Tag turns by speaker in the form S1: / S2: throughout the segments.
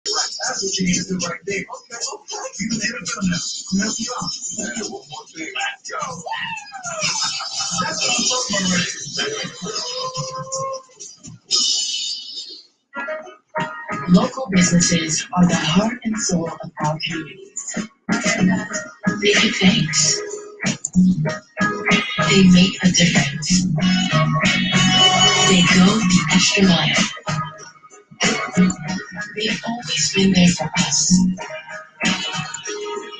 S1: That's what you need to do right there. Okay. You can NFL now. Help you out. And one more thing. Let's go. That's what I'm talking about. Local businesses are the heart and soul of our communities. They give thanks. They make a difference. They go the extra mile. They've always been there for us.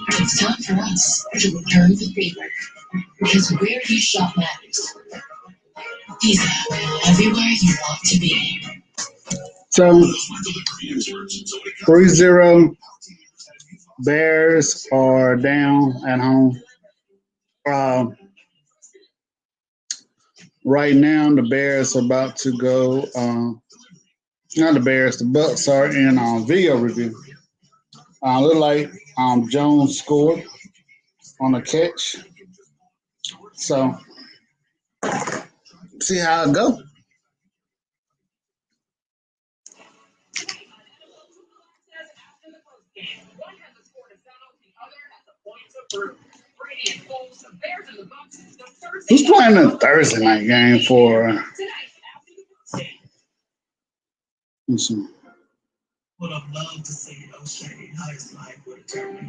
S1: It's time for us to return the favor, because where you shop matters. Visa, everywhere you want to be. So, 3-0 Bears are down at home. Right now, the Bears are about to go. Not the Bears, the BUCS are in video review. Look like Jones scored on a catch. So, see how it go. Who's playing the Thursday night game for? Would have loved to see O'Shea how his life would have turned out.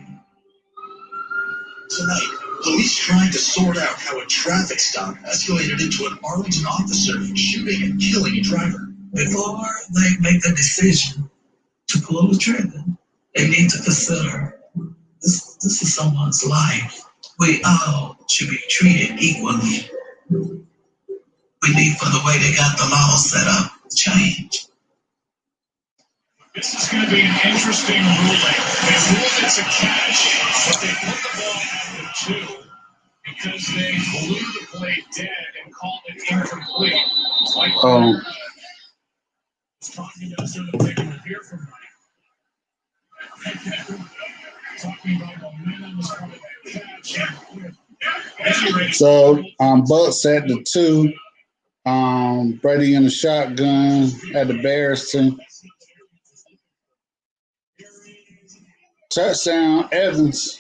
S1: Tonight, police tried to sort out how a traffic stop escalated into an Arlington officer shooting and killing a driver. Before they make the decision to pull the trigger, they need to consider this is someone's life. We all should be treated equally. We need for the way they got the law set up change. This is going to be an interesting ruling. They ruled it's a catch, but they put the ball at the 2 because they blew the play dead and called it incomplete. Like was talking about so that they can hear from Mike. Talking about momentum as part of that catch. So, Bucks at the 2. Brady in the shotgun at the Bears team. Touchdown, Evans.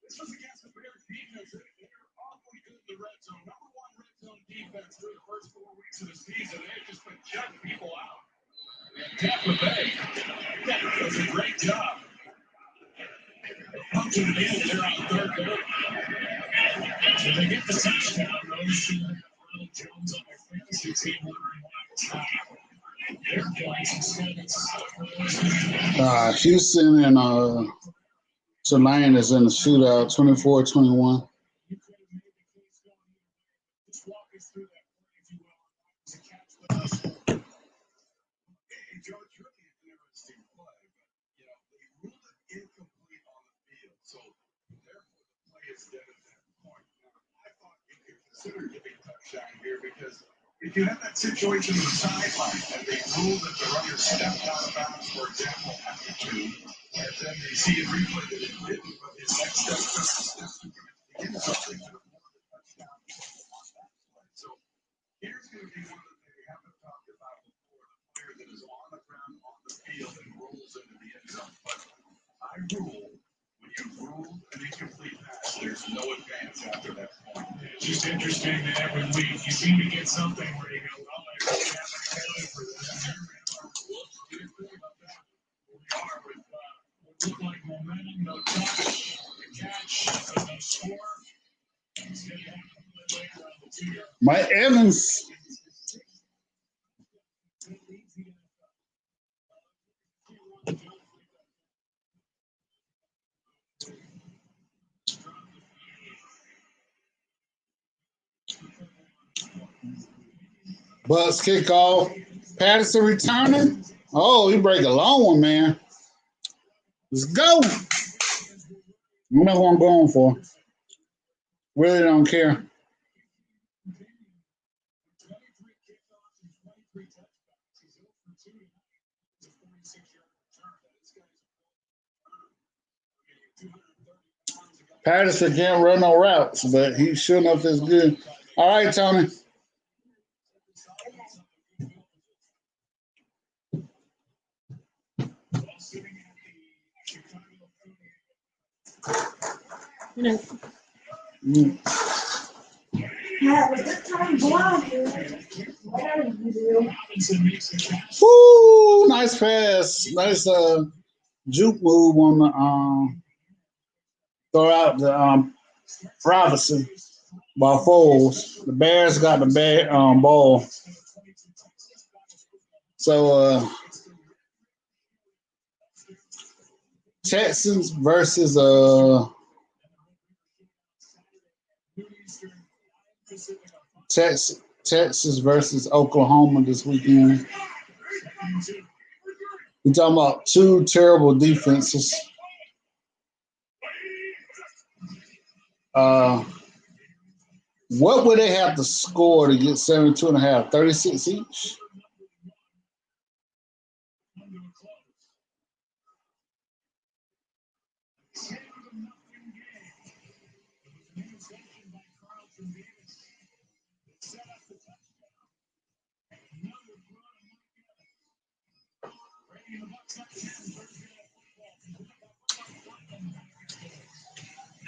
S1: This was against the Bears defense. They're awfully good in the red zone. Number 1 red zone defense through the first 4 weeks of the season. They've just been shutting people out. And Tampa Bay does a great job. Up to the end, they're on 3rd down. So they get the touchdown. Notice Ronald Jones on their fantasy team wondering why it's not. They're playing some Houston and Tulane is in the shootout, 24-21. Consider giving a touchdown here because if you have that situation on the sideline and they rule that the runner stepped out of bounds, for example, after 2, and then they see a replay that it didn't, but his next step to get something to the touchdown on that play. So here's going to be one that they haven't talked about before, the player that is on the ground, on the field, and rolls into the end zone. But I rule, when you rule an incomplete pass, there's no advance after that point. It's just interesting that every week you seem to get something where you go, well, I really haven't for that. We are with what look like momentum, no touch, the catch, no score. Mike Evans. Bucks kickoff. Patterson returning. Oh, he break a long one, man. Let's go.
S2: You know who I'm going for. Really don't care. Patterson can't run no routes, but he sure enough is good. All right, Tony. Mm.
S3: Have a good time vlogging.
S2: Woo! Nice pass. Nice juke move on the throw out the Robinson by Foles. The Bears got the ball. So Texans versus Texas versus Oklahoma this weekend. We're talking about two terrible defenses. What would they have to score to get 72.5? 36 each?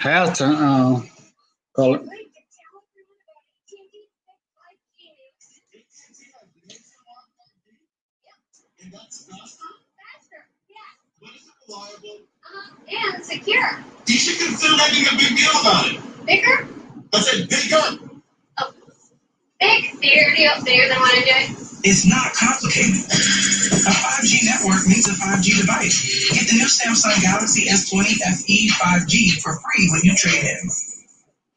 S2: Halftime, call it.
S3: And secure.
S1: You should consider making a big deal about it.
S3: Bigger?
S1: I said bigger.
S3: Oh, bigger deal, bigger than what I do.
S1: It's not complicated. A 5G network means a 5G device. Get the new Samsung Galaxy S20 FE 5G for free when you trade in.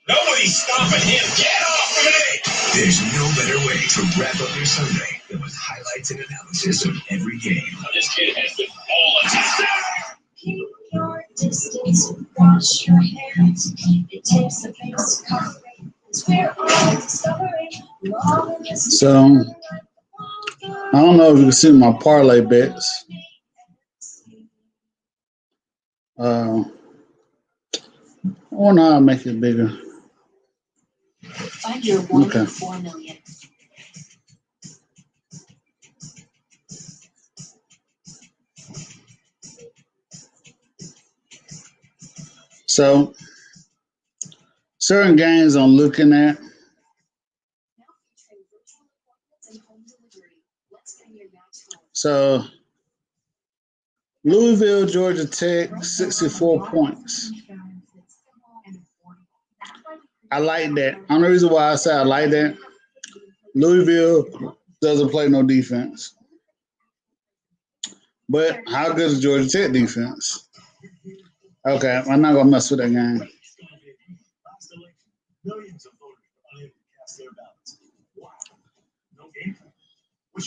S1: Nobody's stopping him. Get off of me! There's no better way to wrap up your Sunday than with highlights and analysis of every game. This kid has been all a touchdown!
S3: Keep your distance, wash your hands. It takes a face to cover it. It's where all discovery.
S2: So, I don't know if you can see my parlay bets. I wonder how I make it bigger.
S3: Find your 1 in 4 million.
S2: So, certain games I'm looking at. So, Louisville, Georgia Tech, 64 points. I like that. Only reason why I say I like that, Louisville doesn't play no defense. But how good is Georgia Tech defense? Okay, I'm not going to mess with that game.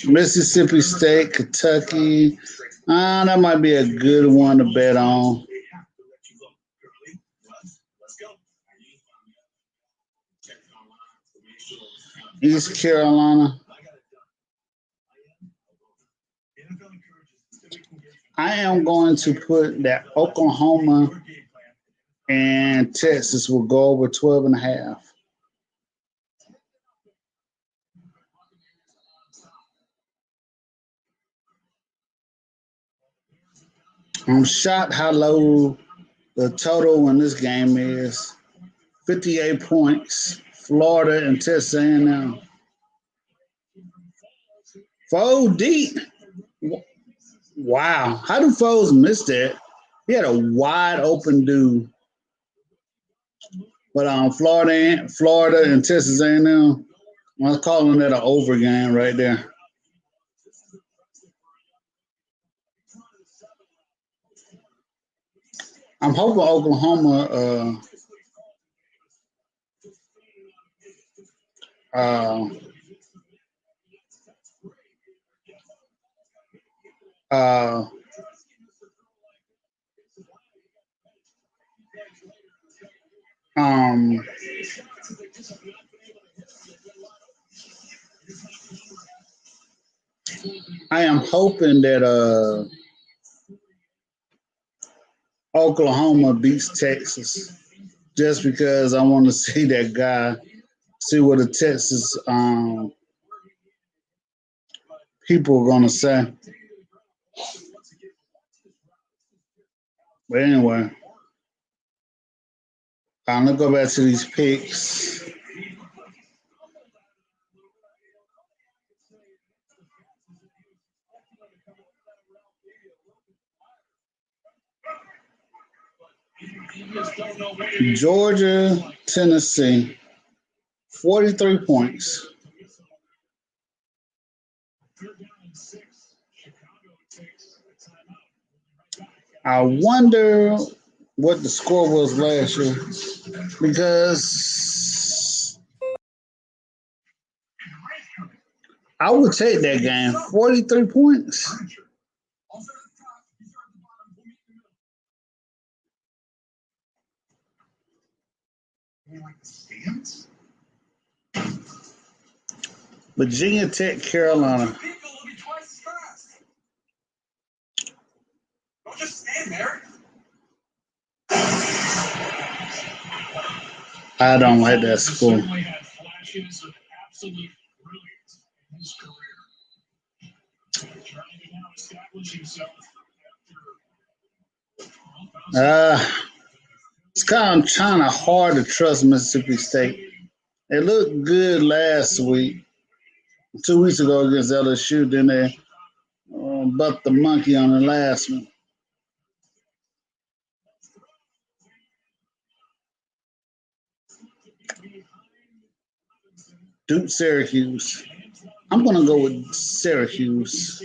S2: Mississippi State, Kentucky. That might be a good one to bet on. East Carolina. I am going to put that Oklahoma and Texas will go over 12.5. I'm shocked how low the total in this game is. 58 points. Florida and Texas A&M. Foles deep. Wow. How do Foles miss that? He had a wide open dude. But Florida and Texas A&M, I was calling that an over game right there. I'm hoping Oklahoma Um, I am hoping that Oklahoma beats Texas, just because I want to see that guy, see what the Texas people are gonna say. But anyway, let's go back to these picks. Georgia, Tennessee, 43 points. I wonder what the score was last year, because I would take that game. 43 points. Virginia Tech, Carolina. I don't like that score. It's kind of hard to trust Mississippi State. It looked good last week, 2 weeks ago against LSU. Then they bucked the monkey on the last one. Duke, Syracuse. I'm going to go with Syracuse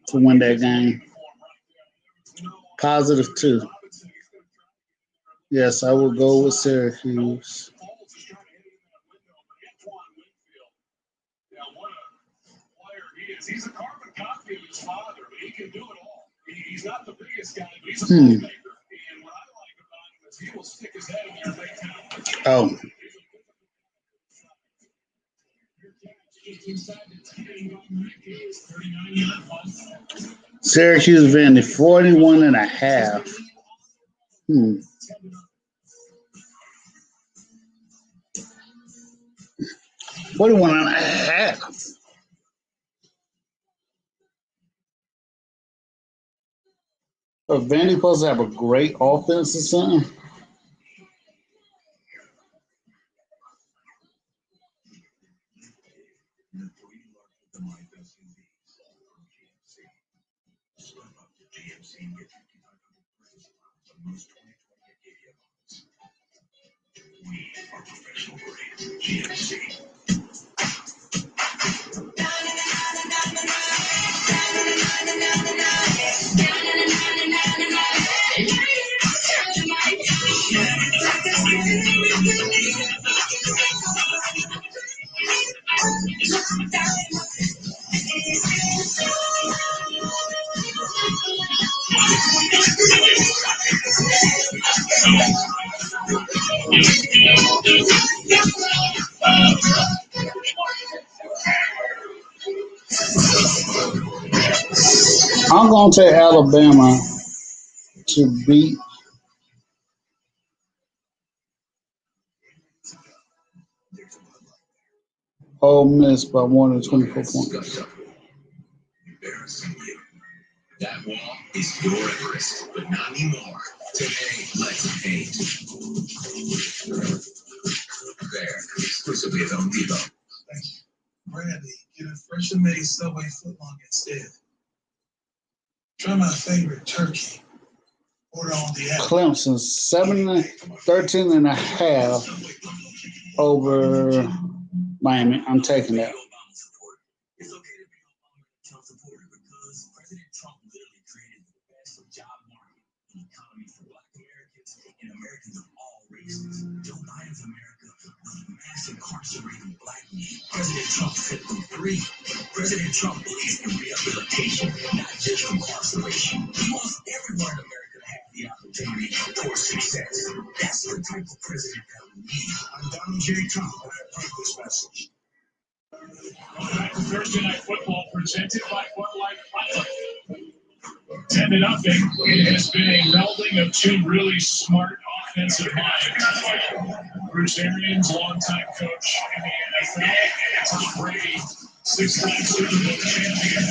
S2: to win that game. +2. Yes, I will go with Syracuse.
S1: He's a carbon copy of his father, but he can do it all. He's not the biggest guy, but he's a playmaker. And what I like about him is he will stick his head in there and make time.
S2: Oh. Syracuse Vandy, 41.5. 41.5. But Vandy supposed to have a great offense or something. I'm going to take Alabama to beat Ole Miss by more than 24 points.
S1: That wall is your Everest, but not anymore. Today, let's paint. There, exclusively at Home Depot. Thank you. Brandy, get a freshly made Subway footlong instead. Try my favorite turkey. Order on the app.
S2: Clemson, 13.5 over Miami. I'm taking that.
S1: It's okay to be Obama Trump supporter because President Trump literally created the best job market and economy for Black Americans and Americans of all races. Joe Biden's America was mass incarcerating Black men. President Trump set them free. President Trump believes in rehabilitation, not just incarceration. He wants everyone in America to have the opportunity towards success. That's the type of president that we need. I'm Donald J. Trump, and I approve this message. Back to Thursday Night Football, presented by Bud Light Pilot. 10-0. It has been a melding of two really smart offensive minds. Bruce Arians, longtime coach in the NFL, and Tom Brady, 6-time Super Bowl champion.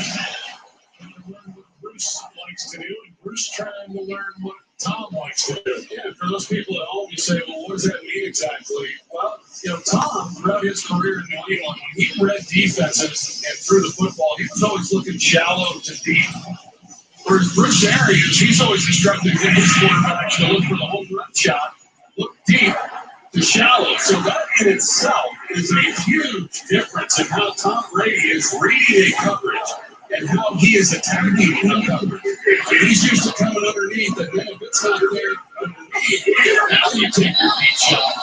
S1: Learn what Bruce likes to do, and Bruce trying to learn what Tom likes to do. Yeah, for those people at home, you say, well, what does that mean exactly? Well, Tom, throughout his career in New England, when he read defenses and threw the football, he was always looking shallow to deep. Whereas Bruce Arians, he's always instructed his quarterbacks to look for the home run shot, look deep to shallow. So that in itself is a huge difference in how Tom Brady is reading a coverage and how he is attacking the coverage. And he's used to coming underneath, and then if it's not there underneath, now you take your deep shot.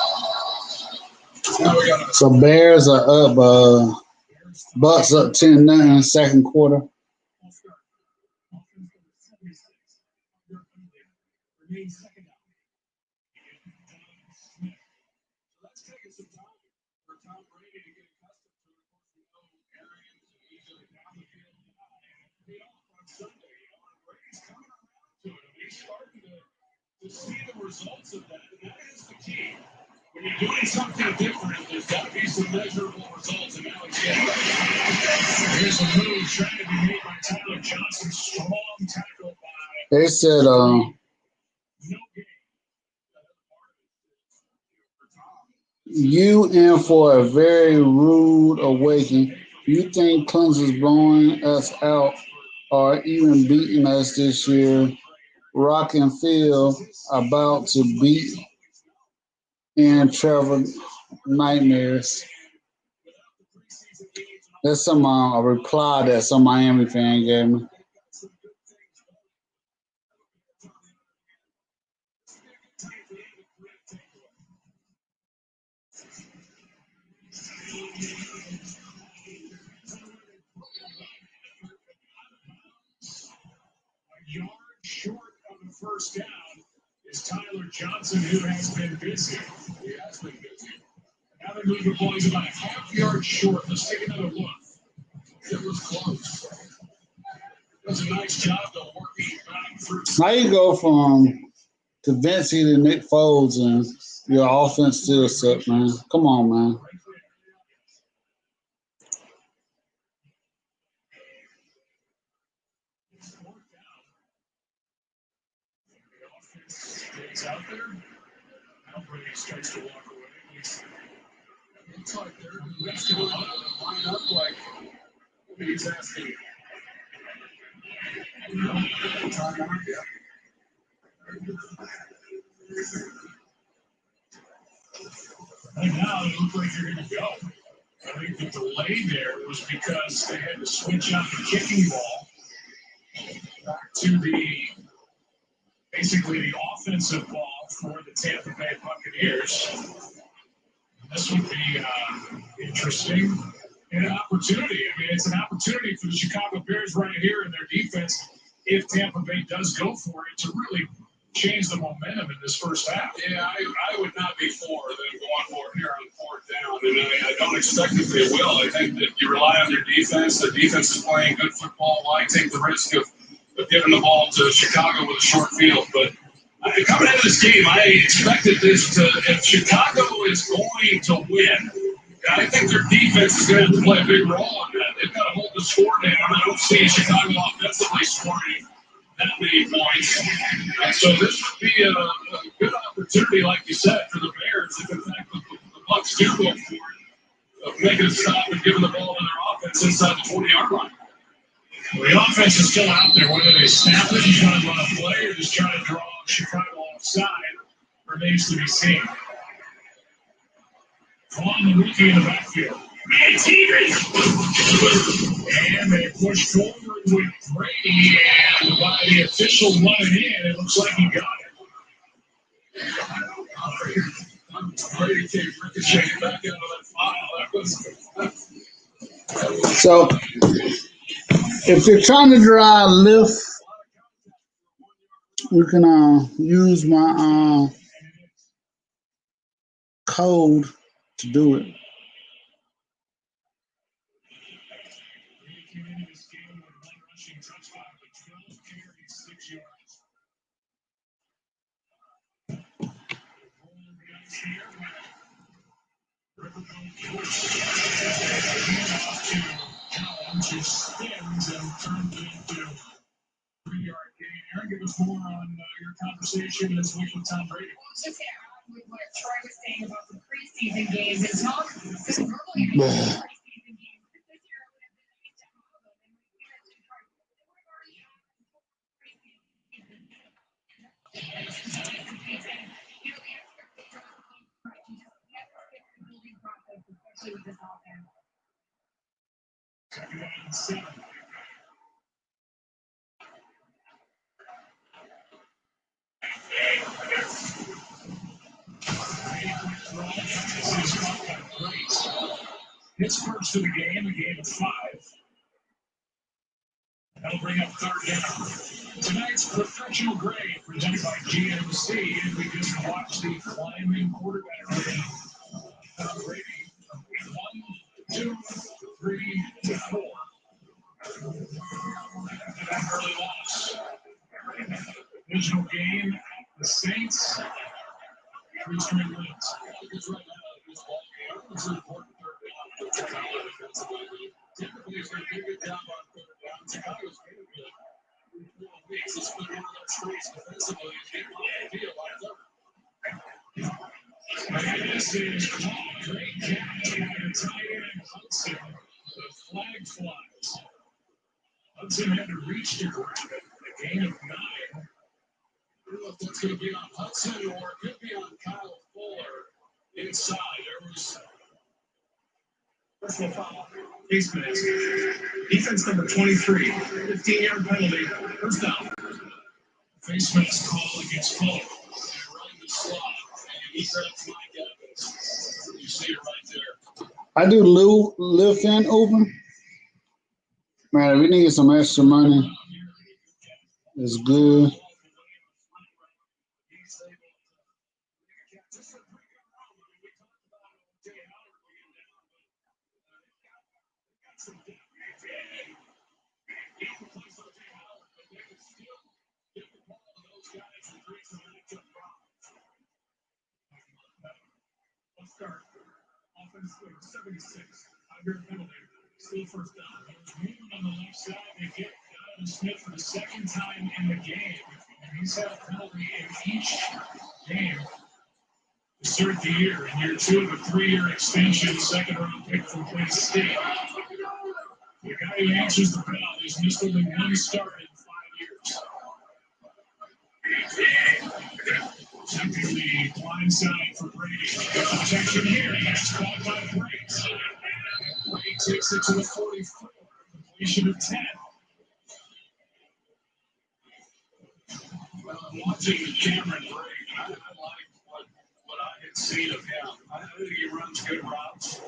S2: So Bears are up. Bucks up 10-0 second quarter.
S1: To see the results of that, and that is the key. When you're doing something different, there's got to be some measurable results, and now it's getting there. Here's a move trying to be made by Tyler Johnson. Strong tackle by.
S2: They said,
S1: No game.
S2: you in for a very rude awakening. You think Clemson's blowing us out or even beating us this year? Rock and Phil about to beat and Trevor nightmares. That's a reply that some Miami fan gave me.
S1: Yard short of the first down is Tyler Johnson, who has been busy. He has been busy. Now they move the ball. He's about a half yard short. Let's take another look. It was close. It was a nice job of working back through.
S2: How you go from Vinci to Nick Foles and your offense still suck, man? Come on, man.
S1: Stays out there. Now Brady starts to walk away. It looks like they're just going to line up like he's asking. Timeout, yeah. And now it looks like you're going to go. I think the delay there was because they had to switch out the kicking ball back to basically the offensive ball for the Tampa Bay Buccaneers. This would be interesting and an opportunity. I mean, it's an opportunity for the Chicago Bears right here in their defense, if Tampa Bay does go for it, to really change the momentum in this first half. Yeah, I would not be for them going for it here on fourth down. And I don't expect that they will. I think that you rely on their defense. The defense is playing good football. Why take the risk of giving the ball to Chicago with a short field? But coming into this game, I expected this to, if Chicago is going to win, I think their defense is going to have to play a big role in that. They've got to hold the score down. I don't see Chicago offensively scoring that many points. And so this would be a good opportunity, like you said, for the Bears, if in fact the Bucs do go for it, of making a stop and giving the ball to their offense inside the 20-yard line. Well, the offense is still out there. Whether they snap it and try to run a play or just try to draw Chicago offside remains to be seen. On the rookie in the backfield. And they push forward with Brady, and by the official running in, it looks like he got it. Brady came ricocheting back out of that file.
S2: So, if you're trying to drive lift we can use my code to do it.
S1: Came into this game with one rushing touchdown, but 12 carries, 6 yards. Rolling the ice here. Jones, who spins and turns it into a 3-yard gain. Aaron, give us more on your conversation this week with Tom Brady.
S3: Well, just to add on with what Troy was saying about the preseason games, and Tom said verbally about the preseason games. This year it would have been nice to have them, and we had to try. They would have already had preseason games. You know, the expectations are right. You just have to stick to the building process, especially with this offense.
S1: Second and 7. His first of the game, a gain of 5. That'll bring up third down. Tonight's professional grade presented by GMC, and we just watched the climbing quarterback rating. Tom Brady, 1, 2, 3, 4. After that early loss. Divisional game at the Saints. 3 straight wins. Because right now, this ball game is an important third down. Typically, it's going to do a good job on third down. Chicago's been good. 4 weeks. It's been one of their strengths defensively. It's getting off the field like that. This is great catch by the tight end Hudson. The flag flies. Hudson had to reach to grab it. A gain of 9. I don't know if that's going to be on Hudson or it could be on Kyle Fuller inside. There was personal foul. Face mask. Defense number 23. 15-yard penalty. First down. Face mask call against Fuller. They're running the slot. And he grabs Mike Evans. You see it right there.
S2: I do live fan open. Man, if we need some extra money, it's good.
S1: Start. Offense 76. High penalty. Still first down. There's movement on the left side. They get Donovan Smith for the second time in the game. And he's had a penalty in each game to start the year. In year 2 of a 3-year extension, second-round pick from Penn State. The guy who answers the bell has missed only 1 start in 5 years. Attempting the blind side for Brady. Protection here. That's caught by Brady. Brady takes it to the 44. Completion of 10. Well, I'm watching Cameron Brady. I like what I had seen of him. I think he runs good routes.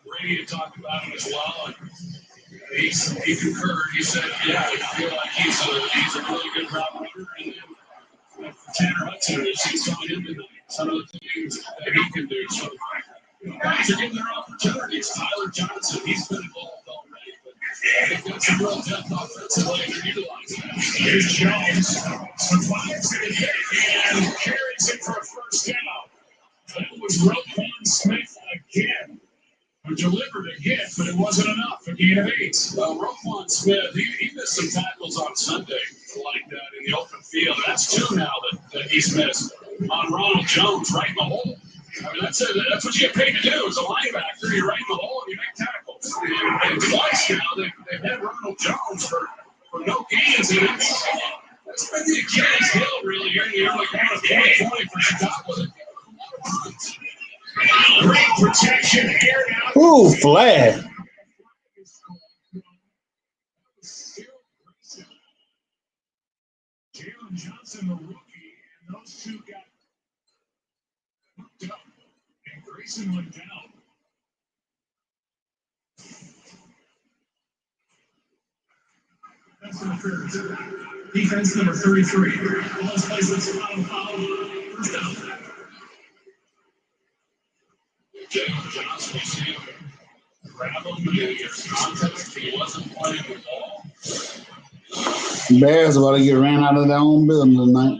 S1: Brady had talked about him as well. And he concurred. He said, yeah, I feel like he's a really good route runner. And Tanner Hudson has seen some of him tonight. Some of the things that he can do. So, guys are getting their opportunities. Tyler Johnson, he's been involved already. But they've got some real depth offensively. They're utilizing that. Here's Jones. Survives it and carries it for a first down. That was Roquan Smith again. Who delivered again, but it wasn't enough. A gain of 8. Roquan Smith, he missed some tackles on Sunday like that in the open field. That's 2 now that he's missed. On Ronald Jones, right in the hole. I mean, that's what you get paid to do as a linebacker. You're right in the hole and you make tackles. And twice now they've had Ronald Jones for no gains. And that's been the Achilles heel really here in the early part of 2020 for Chicago. Great protection here now.
S2: Ooh, flag.
S1: Jalen Johnson, the rookie, and those 2 got hooked up, and Grayson went down. That's interference. Defense number 33. Ball's placed at Solano foul. First down. Jalen Johnson, you see him grab him and get contact. He wasn't playing the ball.
S2: Bears about to get ran out of their own building tonight.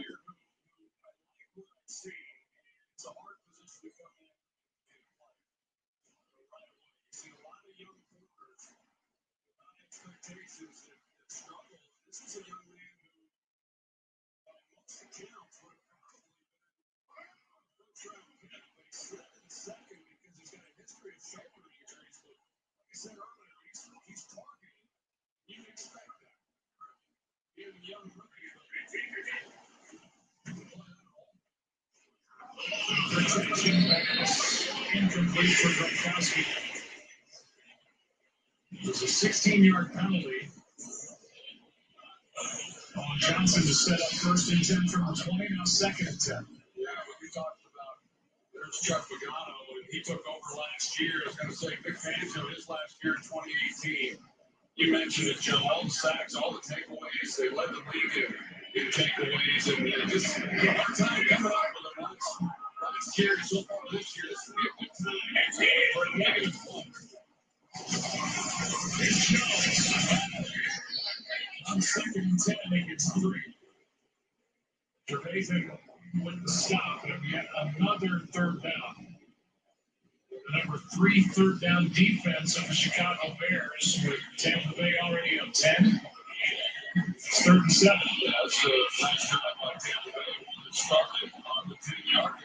S1: Incomplete for Gronkowski. It was a 16-yard penalty. Johnson to set up first and 10 from the 20, now second and 10. Yeah, what we talked about, there's Chuck Pagano, when he took over last year. I was going to say, big fans of his last year in 2018. You mentioned it, Joe, all the sacks, all the takeaways. They led the league in takeaways, and just a hard time coming up with them. Last year, so far this year, this will be a good time for a negative funk. On second and 10, they get 3. Gervais wouldn't stop, and yet another third down. The number 3 third down defense of the Chicago Bears, with Tampa Bay already up 10. It's 3rd and 7. That's the last time by Tampa Bay that started on the 10-yard line.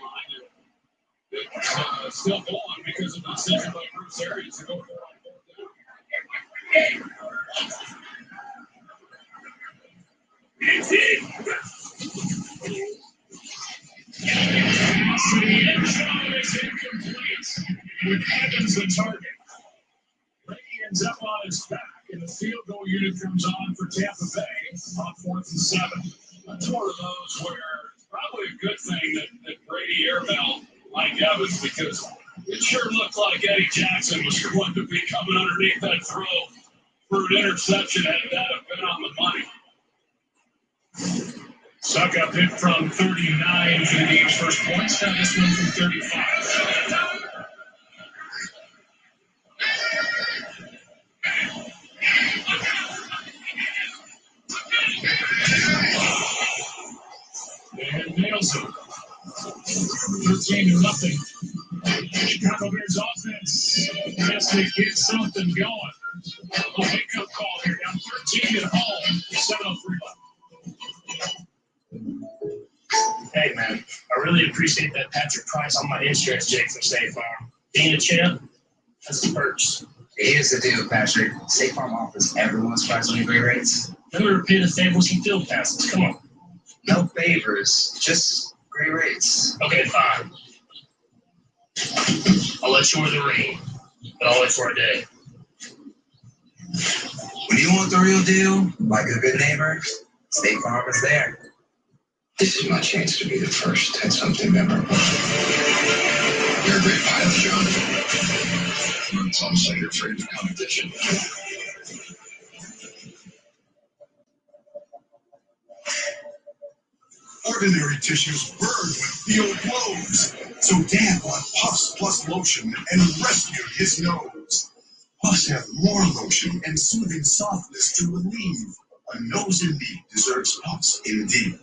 S1: It's still going because of the decision by Bruce Arians to go for it on 4th down. It's it. The end zone is incomplete with Evans the target. Brady ends up on his back, and the field goal unit comes on for Tampa Bay on 4th and 7. That's one of those where it's probably a good thing that Brady airmailed Mike Evans, because it sure looked like Eddie Jackson was going to be coming underneath that throw for an interception had that have been on the money. Suck up hit from 39 for the game's first points. Now this one from 35. And nails it. 13-0. Chicago Bears offense. Yes, they get something going. A wake-up call here. Down 13 at home. 7:03 left.
S4: Hey, man, I really appreciate that Patrick Price on my insurance check from State Farm. Being a champ, that's the perks.
S5: Here's the deal, Patrick. State Farm offers everyone surprisingly great rates.
S4: Let me repeat the favors and field passes. Come on.
S5: No favors, just great rates.
S4: Okay, fine. I'll let you wear the ring, but only for a day.
S5: When you want the real deal, like a good neighbor, State Farm is there. This is my chance to be the first at something memorable. You're a great pilot, John. It's almost like you're afraid of competition.
S1: Ordinary tissues burn when field blows, so Dan bought Puffs Plus Lotion and rescued his nose. Puffs have more lotion and soothing softness to relieve. A nose in need deserves Puffs indeed.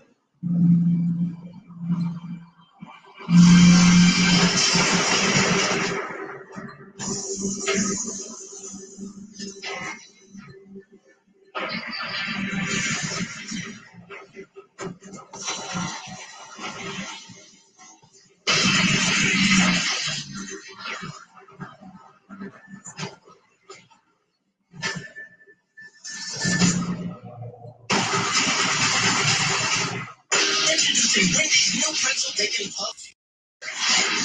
S6: Introducing Wendy's new pretzel bacon puff.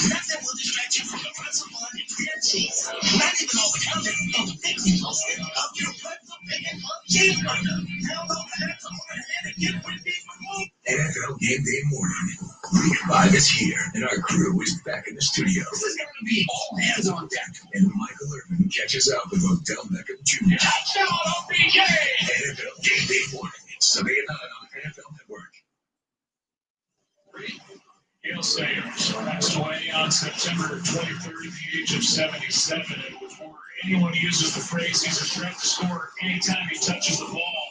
S6: Nothing will distract you from the pretzel bun and grilled cheese. Not even all the comments on the Dixie posted of your pretzel bacon puff cheeseburger. Download the app to order and get Wendy's for more.
S7: NFL Game Day morning. Week 5 is here, and our crew is back in the studio.
S6: This is going to be all hands on deck.
S7: And Michael Irvin catches up with Odell Beckham Jr.
S6: Touchdown, OBJ!
S7: NFL Game Day morning. Sunday at 9 on
S4: Gale Sayers passed away on September 23rd at the age of 77. And before anyone uses the phrase he's a threat to score anytime he touches the ball,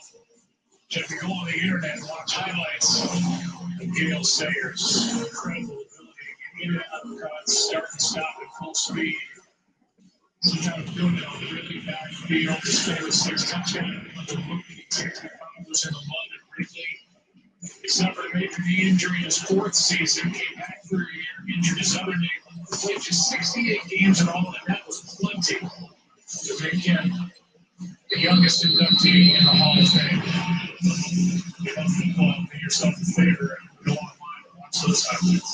S4: you have to go on the internet and watch highlights of Gale Sayers' incredible ability to get in and out of cuts, start and stop at full speed. Sometimes doing it on a really bad field. This famous 6 touchdown with the rookie 65 was in the London Wrigley. He suffered a major knee injury in his 4th season, came back for a year, injured his other knee, played just 68 games in all, and that was plenty to make him the youngest inductee in the Hall of Fame. You love football, do yourself a favor and go online and watch those highlights.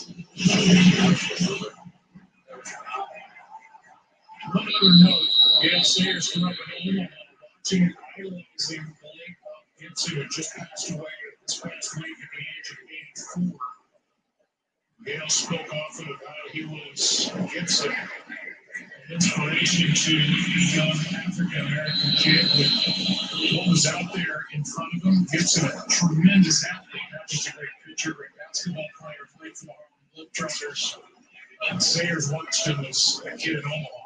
S4: One other note, Gale Sayers grew up in Omaha, watching and idolizing Blake Gibson, who just passed away this past week at the age of 84. Gale spoke often about how he was Gibson, an inspiration to the young African-American kid with what was out there in front of him. Gibson, a tremendous athlete, not just a great pitcher, great basketball player, played for the Harlem Globetrotters. Sayers watched him as a kid in Omaha.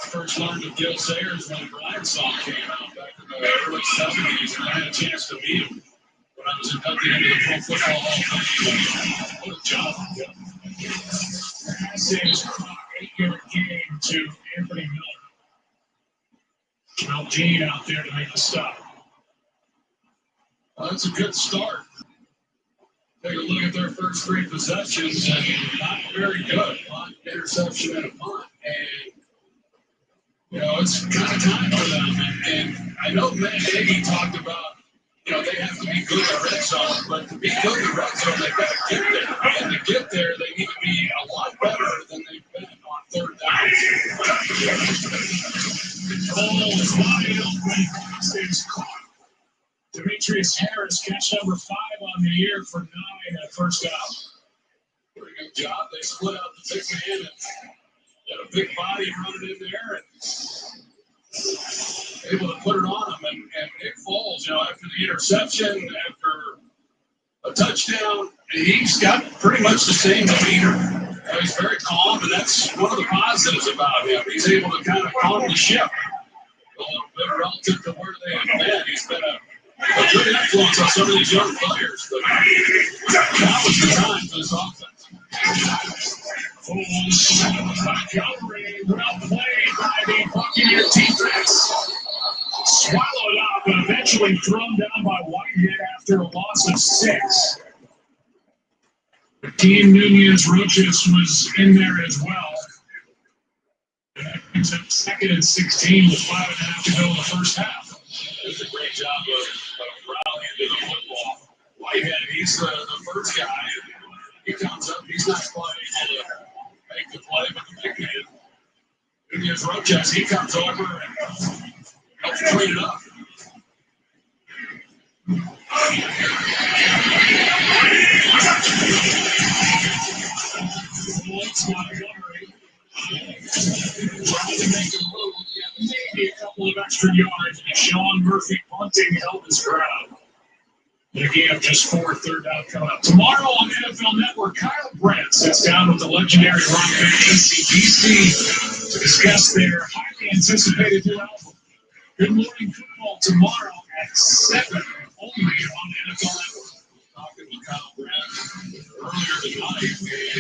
S4: I first learned of Gale Sayers when Brian's song came out back in the early 70s, and I had a chance to meet him when I was inducted into the Pro Football Hall of Fame. What a job. Sayers clock 8-yard game to Anthony Miller. Mel Jean out there to make the stop. Well, that's a good start. Take a look at their first 3 possessions, and not very good. One interception and a punt. And you know, it's kind of time for them. And I know Matt Nagy talked about, you know, they have to be good in the red zone, but to be good in the red zone, they've got to get there. And to get there, they need to be a lot better than they've been on 3rd down. Ball is wide open. It's caught. Demetrius Harris, catch number 5 on the year for 9 at first down. Pretty good job. They split out the big man and got a big body running in there and able to put it on him. And Nick Foles, you know, after the interception, after a touchdown, he's got pretty much the same demeanor. He's very calm, and that's one of the positives about him. He's able to kind of calm the ship a little bit relative to where they have been. He's been a good influence on some of these young players. But that was the time for this offense. Foles, Montgomery, well played by the Buccaneer defense. Swallowed up and eventually thrown down by Whitehead after a loss of 6. Dean Nunez-Roches was in there as well. It's 2nd and 16 with 5.5 to go in the first half. It was a great job of rallying to the football. Whitehead, he's the first guy. He comes up, he's not quite able to make the play, but the big man, Nunez-Roches, he comes over and helps clean it up. Montgomery trying to make a move, maybe a couple of extra yards, and Sean Murphy punting held his ground. And again, just 4 third down coming up. Tomorrow on NFL Network, Kyle Brandt sits down with the legendary rock band AC/DC to discuss their highly anticipated new album. Good Morning Football tomorrow at 7 only on NFL Network. Talking with Kyle Brandt earlier tonight,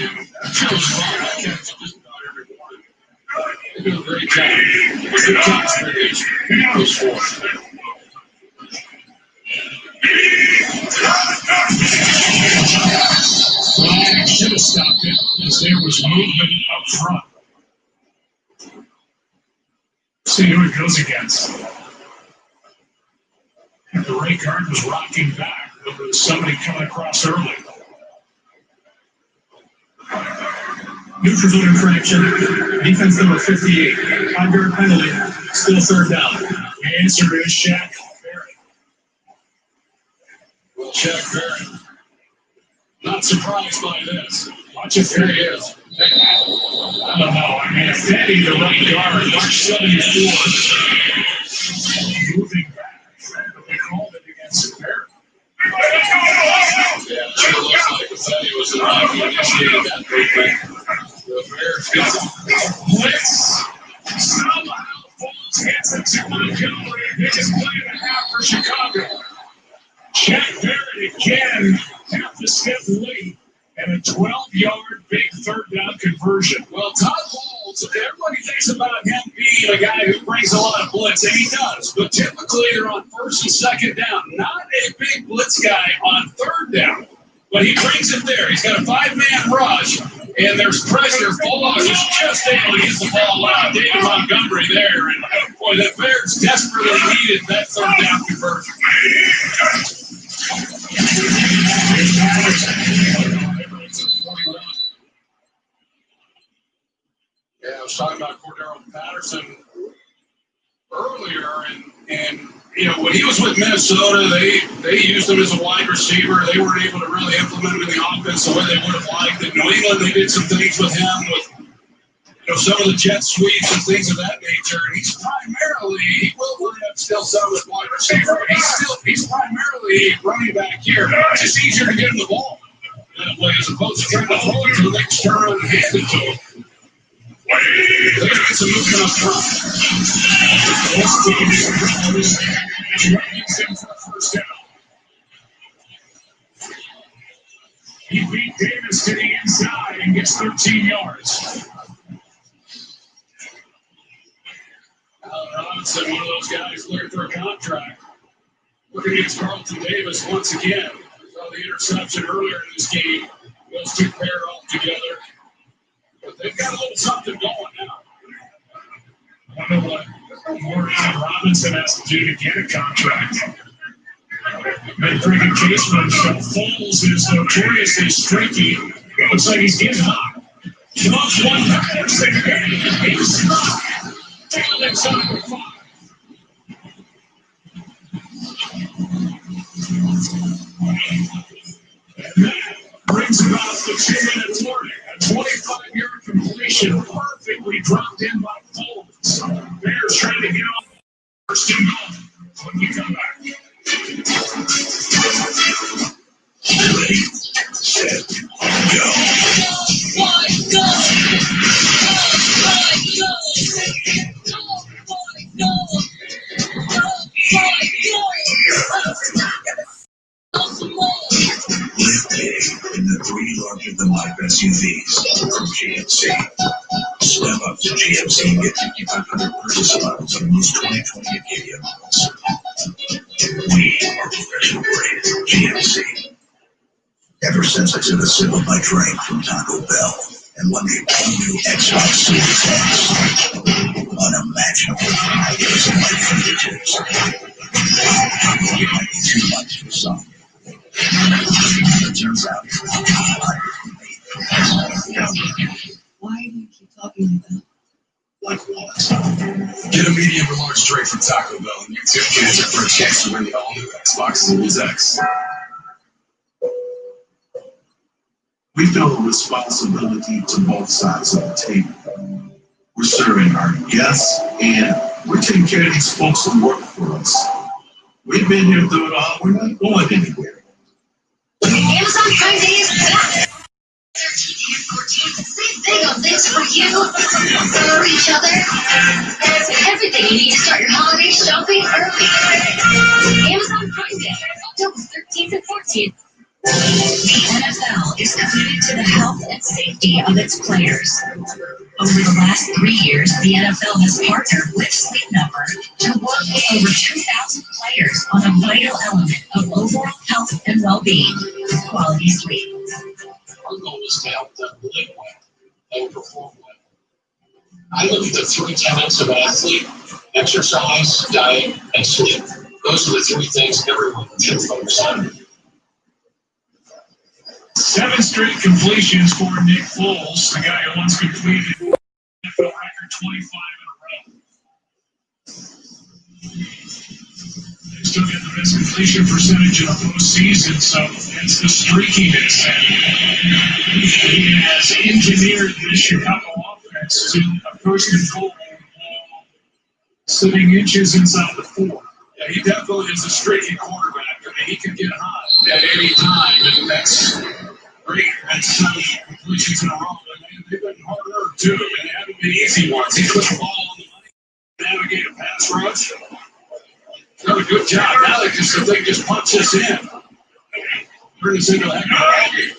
S4: and that show was fun. I catch it just about every morning. They do a great job. Good job, those 4. Flag should have stopped it as there was movement up front. See who it goes against. And the right guard was rocking back. There was somebody coming across early. Neutral zone infraction. Defense number 58. 5-yard penalty. Still 3rd down. The answer is Shaq Barrett. Well, Shaq Barrett. Not surprised by this. Watch it, there he is. I don't know. I mean, if Teddy, the right guard, March 74, moving back, but they called it against Barrett. Yeah, it sure looks like it. said he was alive when he initiated that movement. The Bears get blitz. Somehow Foles gets it to Montgomery. Biggest play and a half for Chicago. Jack Barrett again, half a step late, and a 12-yard big third down conversion. Well, Todd Bowles, everybody thinks about him being a guy who brings a lot of blitz, and he does. But typically they're on first and second down. Not a big blitz guy on third down. But he brings it there. He's got a 5-man rush, and there's pressure. Bowles is just able to get the ball out. David Montgomery there. And boy, the Bears desperately needed that third down conversion. Yeah, I was talking about Cordero Patterson earlier, and you know, when he was with Minnesota, they used him as a wide receiver. They weren't able to really implement him in the offense the way they would have liked. In New England, they did some things with him, with some of the jet sweeps and things of that nature. And he's primarily, he will run up still some with wide receiver, but he's primarily running back here. It's just easier to get him the ball that way as opposed to trying to hold it to the next turn and hand it to him. They're going to get some movement up front. First down. He beat Davis to the inside and gets 13 yards. Allen Robinson, one of those guys looking for a contract. Looking against Carlton Davis once again. Saw the interception earlier in this game. Those two pair off together. But they've got a little something going now. I wonder what more Allen Robinson has to do to get a contract. Been pretty good case for himself. Foles is notoriously streaky. Looks like he's getting hot. Drops one Patterson. He's hot. Tail inside for 5. And that brings about the 2-minute warning. A 25-yard completion perfectly dropped in by Foles. Bears trying to get off first and goal when we come back.
S7: Ready, set, go. Live big in the 3 larger-than-life SUVs from GMC. Step up to GMC and get 5,500 purchase allowance on most 2020 Acadia models. We are professional grade GMC. Ever since I took a sip of my drink from Taco Bell and won the all-new Xbox Series X, unimaginable ideas at my fingertips. It might be too much for some. It turns out,
S6: Why do you keep talking like that?
S7: like what? Get a medium or large drink from Taco Bell and you too can enter for a chance to win the all-new Xbox Series X.
S1: We feel a responsibility to both sides of the table. We're serving our guests and we're taking care of these folks who work for us. We've been here through it all. We're not going anywhere.
S3: Amazon Prime Day is back. 13 and 14. Same thing on things for you, for each other. Everything you need to start your holiday shopping early. Amazon Prime Day, October 13th and 14th. The NFL is committed to the health and safety of its players. Over the last 3 years, the NFL has partnered with Sleep Number to work with over 2,000 players on a vital element of overall health and well-being, quality sleep.
S4: Our goal is to help them live well and perform well. I look at the 3 tenets of an athlete: exercise, diet, and sleep. Those are the 3 things everyone should focus on. 7 straight completions for Nick Foles, the guy who once completed NFL record 25 in a row. They still get the best completion percentage in the postseason, so it's the streakiness. And he has engineered this Chicago offense to a first and goal sitting inches inside the 4. Yeah, he definitely is a streaky quarterback. I mean, he can get hot at any time, and Great. That's 7 completions in a row. And they've been hard work, too. And they haven't been easy ones. He put the ball on the money, navigate a pass rush. Done a good job. Now they just punch this in. Turn this into a heck of a ball game.